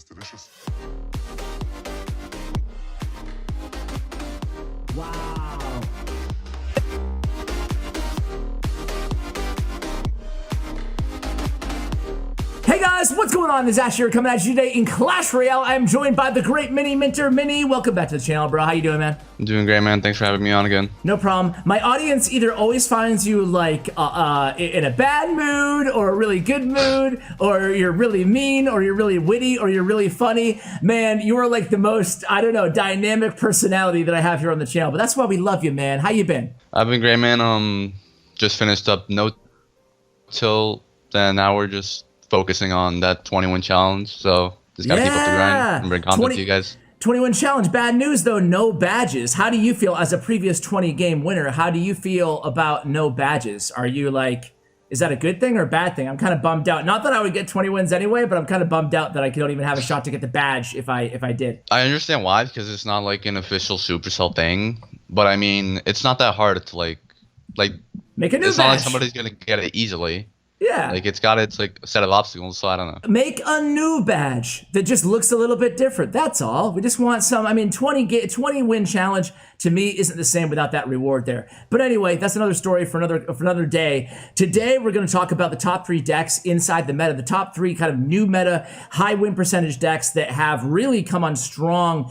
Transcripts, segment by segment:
delicious. Wow. Hey guys, what's going on? This is Ash here coming at you today in Clash Royale. I'm joined by the great Miniminter. Mini, welcome back to the channel, bro. How you doing, man? I'm doing great, man. Thanks for having me on again. No problem. My audience either always finds you like in a bad mood or a really good mood, or you're really mean, or you're really witty, or you're really funny. Man, you are like the most, I don't know, dynamic personality that I have here on the channel. But that's why we love you, man. How you been? I've been great, man. Just finished up no till then. Now we're just focusing on that 21 challenge. So just gotta keep up the grind and bring content to you guys. 21 challenge. Bad news though, no badges. How do you feel as a previous 20 game winner? How do you feel about no badges? Are you like, is that a good thing or a bad thing? I'm kind of bummed out. Not that I would get 20 wins anyway, but I'm kind of bummed out that I don't even have a shot to get the badge if I did. I understand why, because it's not like an official Supercell thing. But I mean, it's not that hard to like make a new badge. It's not like somebody's gonna get it easily. Yeah. Like it's got its like a set of obstacles, so I don't know. Make a new badge that just looks a little bit different. That's all. We just want some. I mean, 20 win challenge to me isn't the same without that reward there. But anyway, that's another story for another day. Today we're going to talk about the top 3 decks inside the meta, the top 3 kind of new meta high win percentage decks that have really come on strong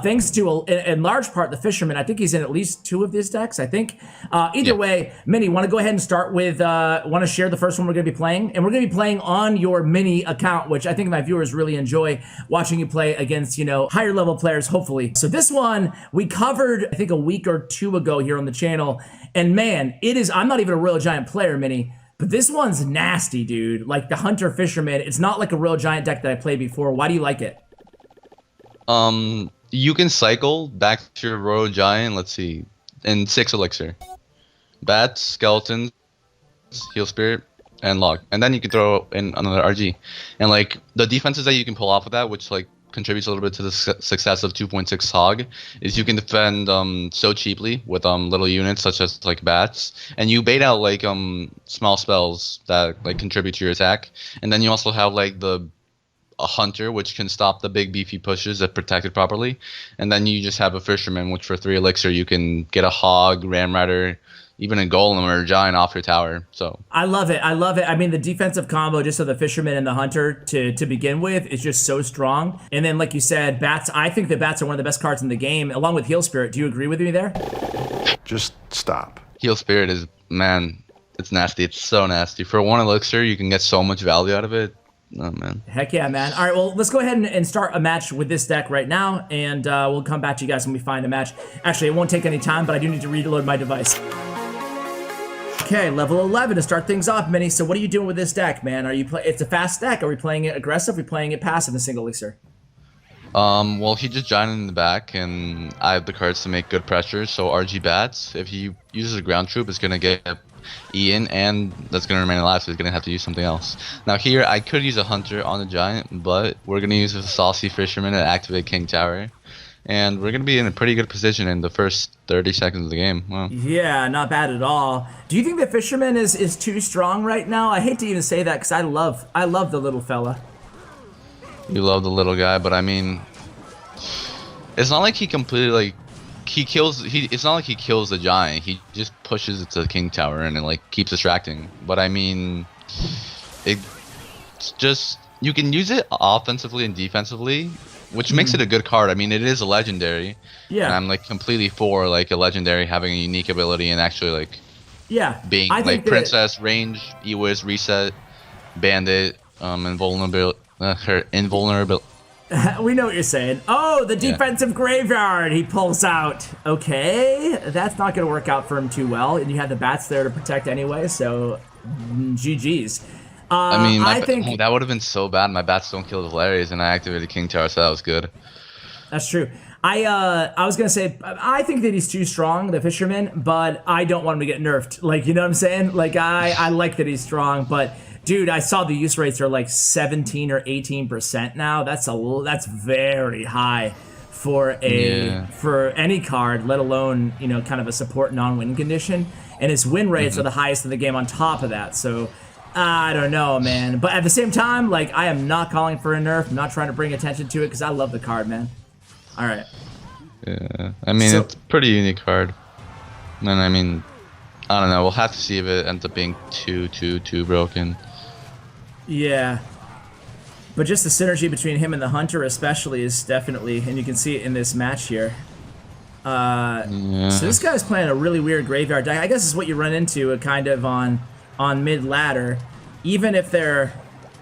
thanks to in large part the Fisherman. I think he's in at least 2 of these decks. I think either way, Mini, want to go ahead and start with want to share the first one we're going to be playing, and we're going to be playing on your Mini account, which I think my viewers really enjoy watching you play against, you know, higher level players, hopefully. So this one we covered I think a week or 2 ago here on the channel, and man, it is, I'm not even a Royal Giant player, Mini, but this one's nasty, dude. Like the Hunter Fisherman, it's not like a Royal Giant deck that I played before. Why do you like it? You can cycle back to your Royal Giant, let's see, in 6 elixir. Bats, skeletons, heal spirit, and log. And then you can throw in another RG. And like the defenses that you can pull off of that, which like contributes a little bit to the success of 2.6 hog, is you can defend so cheaply with little units such as like bats, and you bait out like small spells that like contribute to your attack. And then you also have like a hunter, which can stop the big beefy pushes if protected properly. And then you just have a fisherman, which for 3 elixir you can get a hog, ram rider, even a golem or a giant off your tower. So I love it. I love it. I mean, the defensive combo just of the fisherman and the hunter to begin with is just so strong. And then, like you said, bats. I think that bats are one of the best cards in the game, along with heal spirit. Do you agree with me there? Just stop. Heal spirit is, man, it's nasty. It's so nasty. For 1 elixir, you can get so much value out of it. Oh man. Heck yeah, man. All right, well, let's go ahead and start a match with this deck right now, and we'll come back to you guys when we find a match. Actually, it won't take any time, but I do need to reload my device. Okay, level 11 to start things off, Mini. So what are you doing with this deck, man? Are you it's a fast deck. Are we playing it aggressive? Are we playing it passive in single elixir? Well, he just giant in the back, and I have the cards to make good pressure. So RG bats, if he uses a ground troop, it's gonna get Ian, and that's gonna remain alive. So he's gonna have to use something else. Now here, I could use a hunter on the giant, but we're gonna use a saucy fisherman and activate King Tower. And we're going to be in a pretty good position in the first 30 seconds of the game. Wow. Yeah, not bad at all. Do you think the Fisherman is too strong right now? I hate to even say that because I love the little fella. You love the little guy, but I mean, it's not like he completely, like, it's not like he kills the giant. He just pushes it to the King Tower and it, like, keeps distracting. But I mean, it's just, you can use it offensively and defensively, which makes it a good card. I mean, it is a legendary. Yeah. And I'm like completely for like a legendary having a unique ability and actually like being like princess, range, Ewiz, reset, bandit, invulnerability. We know what you're saying. Oh, the defensive graveyard he pulls out. Okay, that's not going to work out for him too well. And you have the bats there to protect anyway, so GG's. I mean, I think that would have been so bad. My bats don't kill the Valerians, and I activated King Tower, so that was good. That's true. I was gonna say I think that he's too strong, the Fisherman, but I don't want him to get nerfed. Like, you know what I'm saying? Like I like that he's strong, but dude, I saw the use rates are like 17 or 18% now. That's very high for for any card, let alone, you know, kind of a support non-win condition. And his win rates are the highest in the game on top of that. So I don't know, man. But at the same time, like, I am not calling for a nerf. I'm not trying to bring attention to it because I love the card, man. All right. Yeah, I mean, So- it's a pretty unique card. And I mean, I don't know. We'll have to see if it ends up being too broken. Yeah. But just the synergy between him and the Hunter especially is definitely, and you can see it in this match here. Yeah. So this guy's playing a really weird graveyard deck. I guess is what you run into kind of on mid ladder, even if they're,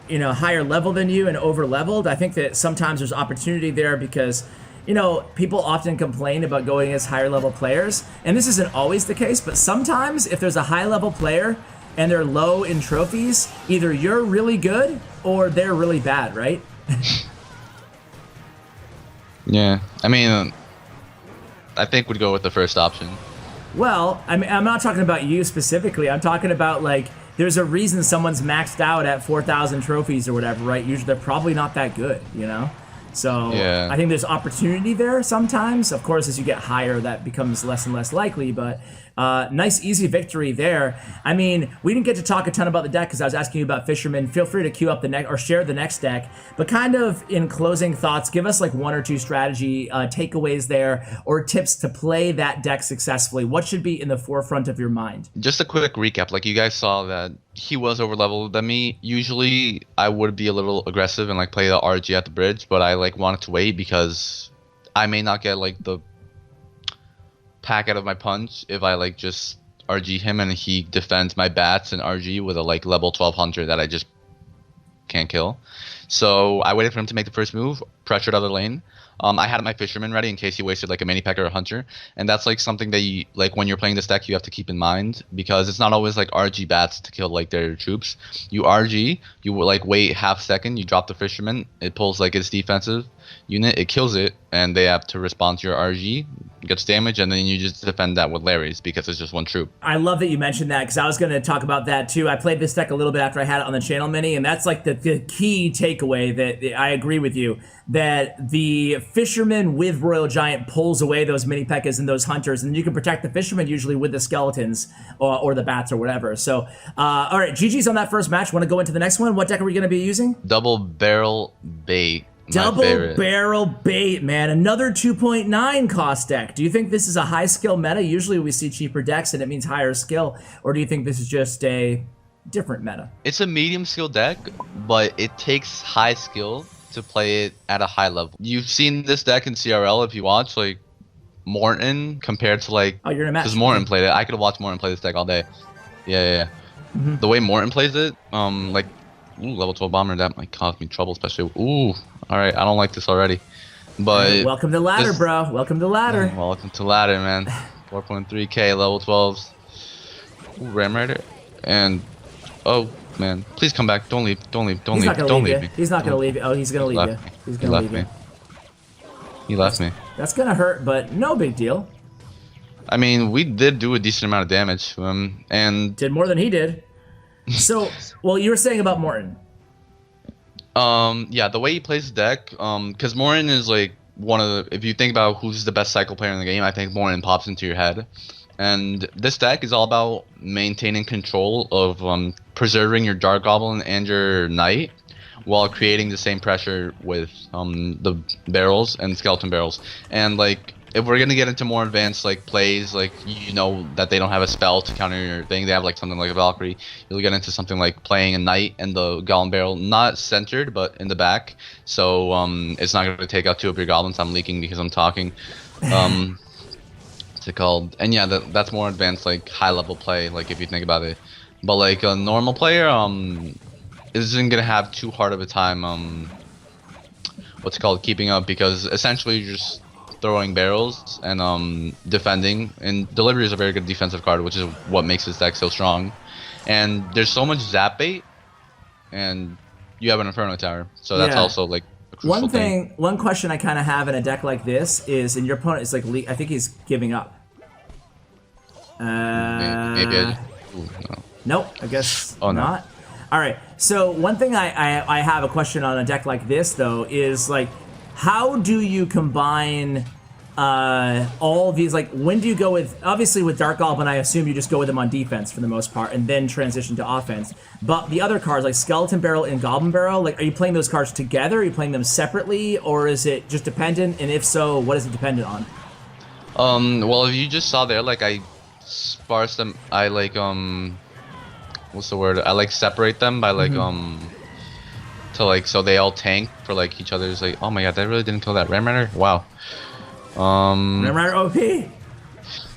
you know, higher level than you and over leveled. I think that sometimes there's opportunity there because, you know, people often complain about going against higher level players, and this isn't always the case, but sometimes if there's a high level player and they're low in trophies, either you're really good or they're really bad, right? Yeah. I mean, I think we'd go with the first option. Well, I mean, I'm not talking about you specifically. I'm talking about, like, there's a reason someone's maxed out at 4,000 trophies or whatever, right? Usually they're probably not that good, you know? So Yeah. I think there's opportunity there sometimes. Of course, as you get higher, that becomes less and less likely, but nice, easy victory there. I mean, we didn't get to talk a ton about the deck because I was asking you about Fisherman. Feel free to queue up the next or share the next deck, but kind of in closing thoughts, give us like 1 or 2 strategy takeaways there or tips to play that deck successfully. What should be in the forefront of your mind? Just a quick recap. Like, you guys saw that he was over leveled than me. Usually I would be a little aggressive and like play the RG at the bridge, but I like wanted to wait because I may not get like the pack out of my punch if I like just RG him and he defends my bats and RG with a like level 12 hunter that I just can't kill. So I waited for him to make the first move, pressured other lane. I had my Fisherman ready in case he wasted like a mini peck or a hunter, and that's like something that you like when you're playing this deck you have to keep in mind because it's not always like RG bats to kill like their troops. You RG, you will like wait half second, you drop the Fisherman, it pulls like its defensive unit, it kills it, and they have to respond to your RG, gets damage, and then you just defend that with Larry's because it's just one troop. I love that you mentioned that because I was going to talk about that too. I played this deck a little bit after I had it on the channel mini, and that's like the key takeaway that I agree with you, that the Fisherman with Royal Giant pulls away those mini pekkas and those hunters, and you can protect the Fisherman usually with the skeletons or the bats or whatever. So, all right, GG's on that first match. Want to go into the next one? What deck are we going to be using? Double barrel bait. Double barrel bait, man. Another 2.9 cost deck. Do you think this is a high skill meta? Usually we see cheaper decks and it means higher skill. Or do you think this is just a different meta? It's a medium skill deck, but it takes high skill to play it at a high level. You've seen this deck in CRL if you watch, like, Morton compared to, like... Oh, you're in a match. Because Morton played it. I could have watched Morton play this deck all day. Yeah. Mm-hmm. The way Morton plays it, like... Ooh, level 12 bomber, that might cause me trouble, especially... Ooh, alright, I don't like this already. But... Welcome to ladder, bro. Welcome to ladder. Welcome to ladder, man. 4.3k, level 12s. Ooh, Ram Rider. And... Oh, man. Please come back. Don't leave. Don't leave. Don't leave. Don't leave me. He's not going to leave you. Oh, he's going to leave you. He's going to leave you. He left me. That's going to hurt, but no big deal. I mean, we did do a decent amount of damage to him, and... Did more than he did. So, well, you were saying about Morton. Yeah, the way he plays the deck, because Morton is like one of the... If you think about who's the best cycle player in the game, I think Morton pops into your head. And this deck is all about maintaining control of preserving your Dark Goblin and your Knight while creating the same pressure with the barrels and skeleton barrels. And like, if we're gonna get into more advanced like plays, like you know that they don't have a spell to counter your thing, they have like something like a Valkyrie. You'll get into something like playing a Knight and the Goblin barrel, not centered but in the back, so it's not gonna take out 2 of your goblins. I'm leaking because I'm talking. What's it called? And yeah, that's more advanced, like high level play. Like if you think about it, but like a normal player, isn't gonna have too hard of a time. What's it called? Keeping up, because essentially you're just throwing barrels and defending, and delivery is a very good defensive card, which is what makes this deck so strong. And there's so much zap bait, and you have an Inferno Tower, so that's also like a crucial thing. One question I kind of have in a deck like this is, and your opponent is like, I think he's giving up. Maybe I no. Nope, I guess Oh, no. not. All right, so one thing I have a question on a deck like this though is like, how do you combine all these, like, when do you go with, obviously with Dark Goblin, I assume you just go with them on defense for the most part and then transition to offense. But the other cards, like Skeleton Barrel and Goblin Barrel, like, are you playing those cards together? Are you playing them separately? Or is it just dependent? And if so, what is it dependent on? Well, if you just saw there, like, I sparse them, I, like, what's the word? I, like, separate them by, like, to, like, so they all tank for, like, each other's, like, oh my god, that really didn't kill that Ram Rider? Wow. Remember OP?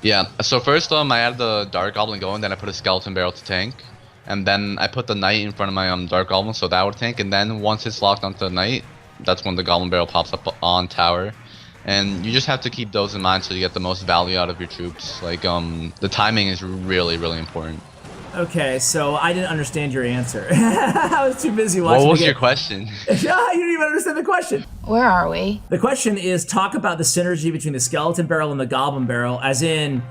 Yeah, so first, I had the Dark Goblin going, then I put a Skeleton Barrel to tank. And then I put the Knight in front of my, Dark Goblin, so that would tank. And then once it's locked onto the Knight, that's when the Goblin Barrel pops up on tower. And you just have to keep those in mind so you get the most value out of your troops. Like, the timing is really, really important. Okay, so I didn't understand your answer. I was too busy watching. What was your question? Yeah, you didn't even understand the question. Where are we? The question is, talk about the synergy between the Skeleton Barrel and the Goblin Barrel, as in,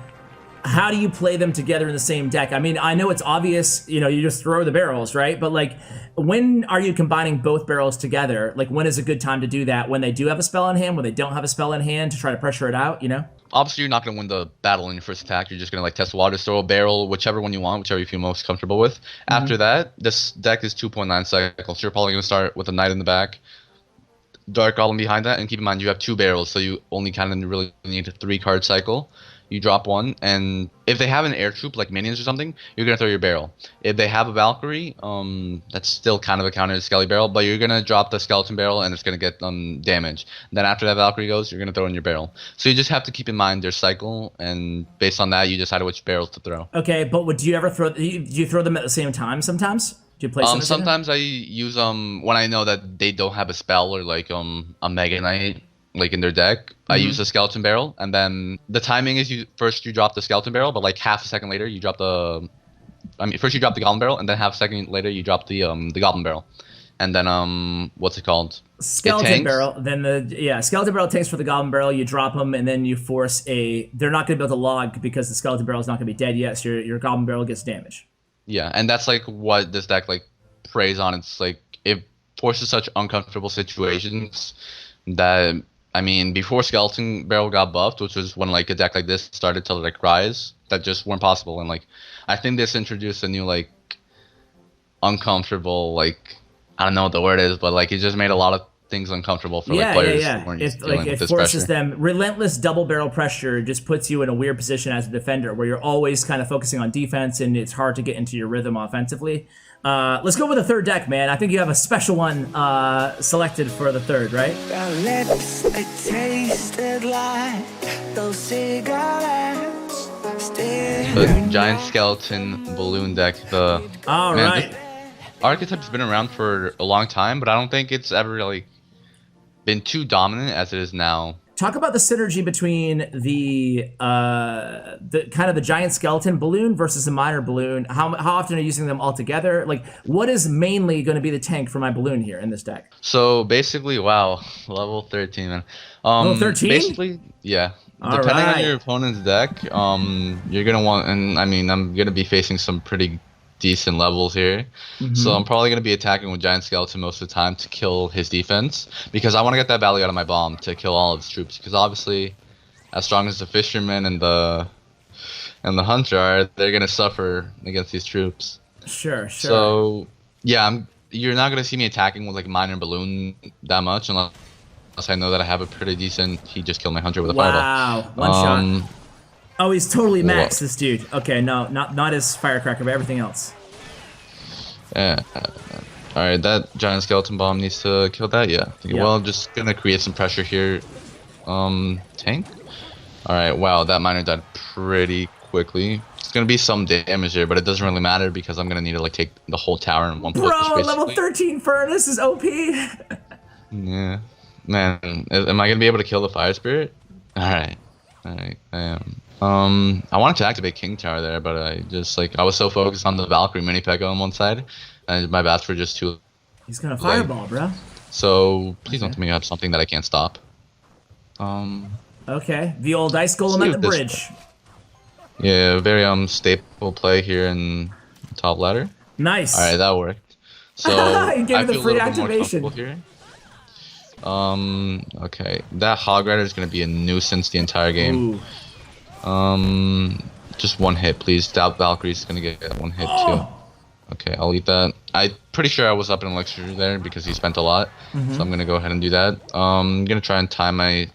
how do you play them together in the same deck? I mean, I know it's obvious, you know, you just throw the barrels, right? But, like, when are you combining both barrels together? Like, when is a good time to do that? When they do have a spell in hand, when they don't have a spell in hand, to try to pressure it out, you know? Obviously, you're not going to win the battle in your first attack. You're just going to, like, test the waters, throw a barrel, whichever one you want, whichever you feel most comfortable with. After that, this deck is 2.9 cycles. So you're probably going to start with a Knight in the back, Dark Goblin behind that, and keep in mind you have 2 barrels, so you only kind of really need a 3-card cycle. You drop one, and if they have an air troop like minions or something, you're gonna throw your barrel. If they have a Valkyrie, that's still kind of a counter to Skelly Barrel, but you're gonna drop the Skeleton Barrel and it's gonna get damage. Then after that Valkyrie goes, you're gonna throw in your barrel. So you just have to keep in mind their cycle, and based on that, you decide which barrels to throw. Okay, but do you ever throw? Do you throw them at the same time sometimes? Do you play? Sometimes I use when I know that they don't have a spell or like a Mega Knight, like in their deck, I use the Skeleton Barrel, and then the timing is you drop the Skeleton Barrel, but like half a second later you drop first you drop the Goblin Barrel, and then half a second later you drop the Goblin Barrel, and then what's it called? Skeleton Barrel. Then Skeleton Barrel tanks for the Goblin Barrel. You drop them, and then you force they're not going to be able to log because the Skeleton Barrel is not going to be dead yet. So your Goblin Barrel gets damage. Yeah, and that's like what this deck like preys on. It's like it forces such uncomfortable situations that. I mean, before Skeleton Barrel got buffed, which was when like a deck like this started to like rise, that just weren't possible. And like, I think this introduced a new like uncomfortable, like, I don't know what the word is, but like it just made a lot of things uncomfortable for like players who weren't used to dealing with this forces pressure. them. Relentless double barrel pressure just puts you in a weird position as a defender, where you're always kind of focusing on defense, and it's hard to get into your rhythm offensively. Let's go with the third deck, man. I think you have a special one selected for the third, right? Our lips, they tasted like those cigarettes. The Giant Skeleton Balloon deck. All right. This archetype's been around for a long time, but I don't think it's ever really been too dominant as it is now. Talk about the synergy between the kind of the giant skeleton balloon versus the minor balloon. How often are you using them all together? Like, what is mainly going to be the tank for my balloon here in this deck? So basically, wow, level 13, man. Level 13? Basically, yeah. Depending on your opponent's deck, you're gonna want, and I mean, I'm gonna be facing some pretty decent levels here, so I'm probably going to be attacking with Giant Skeleton most of the time to kill his defense, because I want to get that value out of my bomb to kill all of his troops, because obviously as strong as the Fisherman and the Hunter are, they're going to suffer against these troops. Sure. So yeah, you're not going to see me attacking with like Minor Balloon that much unless I know that I have a pretty decent, he just killed my Hunter with a fireball. Wow, one shot. Oh, he's totally maxed, this dude. Okay, no, not his firecracker, but everything else. Yeah. Alright, that Giant Skeleton Bomb needs to kill that, yeah. Well, I'm just gonna create some pressure here. Tank? Alright, wow, that miner died pretty quickly. It's gonna be some damage there, but it doesn't really matter because I'm gonna need to like take the whole tower in one push. Bro, level 13 Furnace is OP! Yeah. Man, am I gonna be able to kill the Fire Spirit? Alright, I am. I wanted to activate King Tower there, but I was so focused on the Valkyrie mini Pekka on one side, and my bats were just too. He's gonna fireball, bro. So please don't tell me I have something that I can't stop. Okay, the old ice golem at the bridge. Yeah, very staple play here in top ladder. Nice. All right, that worked. So he gave I me the feel free a little bit more activation comfortable here. Okay. That Hog Rider is gonna be a nuisance the entire game. Ooh. Just one hit, please. That Valkyrie's gonna get one hit too. Okay, I'll eat that. I'm pretty sure I was up in elixir there because he spent a lot. So I'm gonna go ahead and do that. I'm gonna try and time my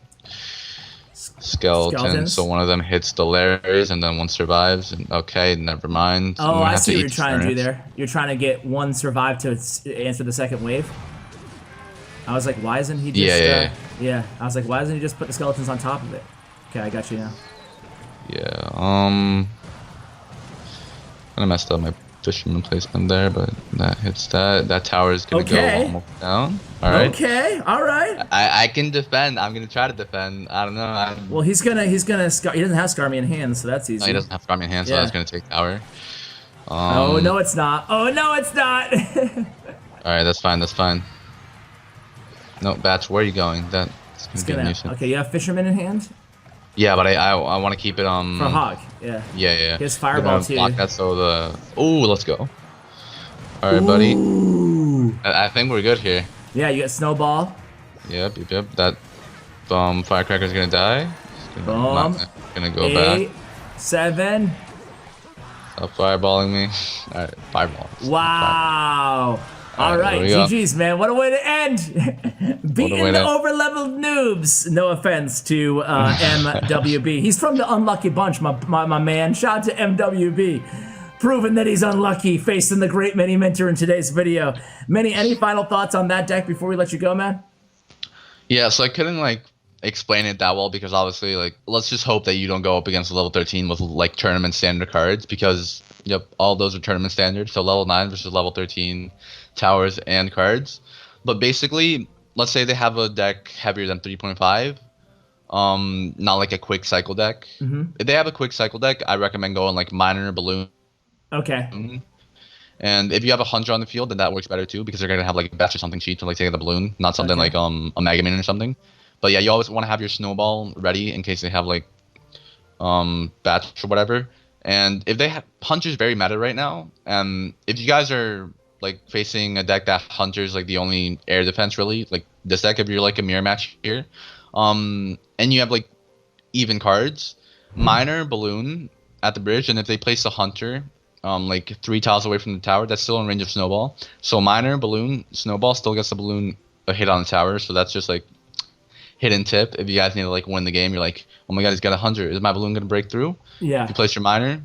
skeletons so one of them hits the Larry's and then one survives. And okay, never mind. Oh, I see what you're trying to do there. You're trying to get one survive to answer the second wave. I was like, why isn't he just... Yeah. I was like, why doesn't he just put the skeletons on top of it? Okay, I got you now. Yeah, kind of messed up my fisherman placement there, but that hits that. That tower is gonna go almost down. All right. Okay. All right. I can defend. I'm gonna try to defend. I don't know. Well, he's gonna. He doesn't have Skarmy in hand, so that's easy. No, he doesn't have Skarmy in hand, so that's gonna take tower. Oh no, it's not. Oh no, it's not. All right, that's fine. That's fine. No, Bats, where are you going? That's gonna be a nuisance. Okay, you have Fisherman in hand. Yeah, but I want to keep it for Hog. Yeah. Yeah. He has Fireball too. Block that so the. Ooh, let's go. All right, buddy. I think we're good here. Yeah, you got Snowball. Yep. That Firecracker's gonna die. Gonna go 8, back. 7. Stop fireballing me. All right, fireball. Wow. All right, GG's, man. What a way to end. Beating the overleveled noobs. No offense to MWB. He's from the unlucky bunch, my man. Shout out to MWB. Proving that he's unlucky, facing the great Miniminter in today's video. Any final thoughts on that deck before we let you go, man? Yeah, so I couldn't, explain it that well because obviously, let's just hope that you don't go up against level 13 with, tournament standard cards because, yep, all those are tournament standard. So level 9 versus level 13 towers and cards. But basically, let's say they have a deck heavier than 3.5. Not like a quick cycle deck. If they have a quick cycle deck, I recommend going Miner Balloon. Okay. And if you have a Hunter on the field, then that works better too because they're gonna have Bats or something cheap to take the balloon, not something like a Megaman or something. But yeah, you always want to have your Snowball ready in case they have Bats or whatever. And if they have Hunter's very meta right now, if you guys are facing a deck that Hunter's the only air defense really, this deck, if you're a mirror match here, and you have even cards, Miner Balloon at the bridge, and if they place a Hunter 3 tiles away from the tower, that's still in range of Snowball. So Miner Balloon Snowball still gets the balloon a hit on the tower, so that's just hidden tip. If you guys need to win the game, you're oh my god, he's got a Hunter, is my balloon gonna break through? Yeah. If you place your Miner,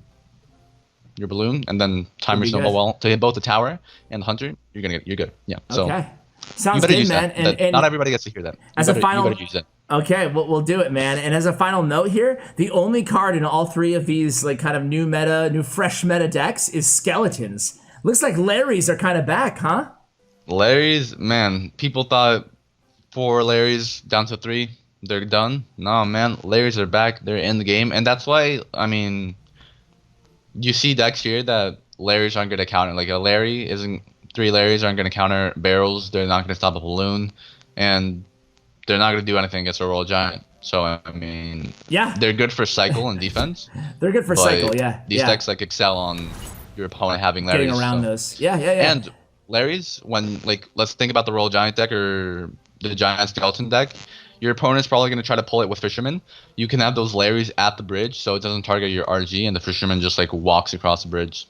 your balloon, and then time your Snowball well to hit both the tower and the Hunter, you're good. Yeah. So okay. Sounds good, man. And not everybody gets to hear that. You better use it. Okay, we'll do it, man. And as a final note here, the only card in all three of these kind of new fresh meta decks is Skeletons. Looks like Larry's are kind of back, huh? Larry's, man, people thought 4 Larry's down to 3, they're done. No, man, Larry's are back. They're in the game, and that's why you see decks here that Larry's aren't gonna counter. A Larry isn't. 3 Larrys aren't gonna counter barrels. They're not gonna stop a balloon, and they're not going to do anything against a Royal Giant. So, yeah, they're good for cycle and defense. They're good for cycle, yeah. These decks excel on your opponent having Larrys. Getting around those. Yeah. And Larrys, when, let's think about the Royal Giant deck or the Giant Skeleton deck, your opponent's probably going to try to pull it with Fisherman. You can have those Larrys at the bridge so it doesn't target your RG and the Fisherman just, walks across the bridge.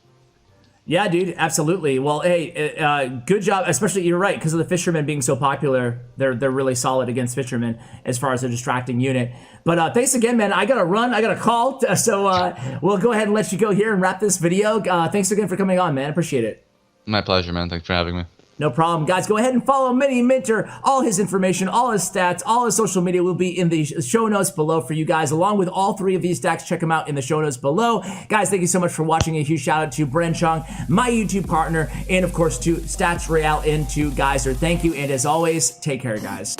Yeah, dude, absolutely. Well, hey, good job. Especially, you're right, because of the Fishermen being so popular. They're really solid against Fishermen as far as a distracting unit. But thanks again, man. I gotta run. I got a call. So we'll go ahead and let you go here and wrap this video. Thanks again for coming on, man. Appreciate it. My pleasure, man. Thanks for having me. No problem. Guys, go ahead and follow Miniminter. All his information, all his stats, all his social media will be in the show notes below for you guys, along with all 3 of these decks. Check them out in the show notes below. Guys, thank you so much for watching. A huge shout out to Bren Chong, my YouTube partner, and of course to Stutts, Royale, and to Geyser. Thank you, and as always, take care, guys.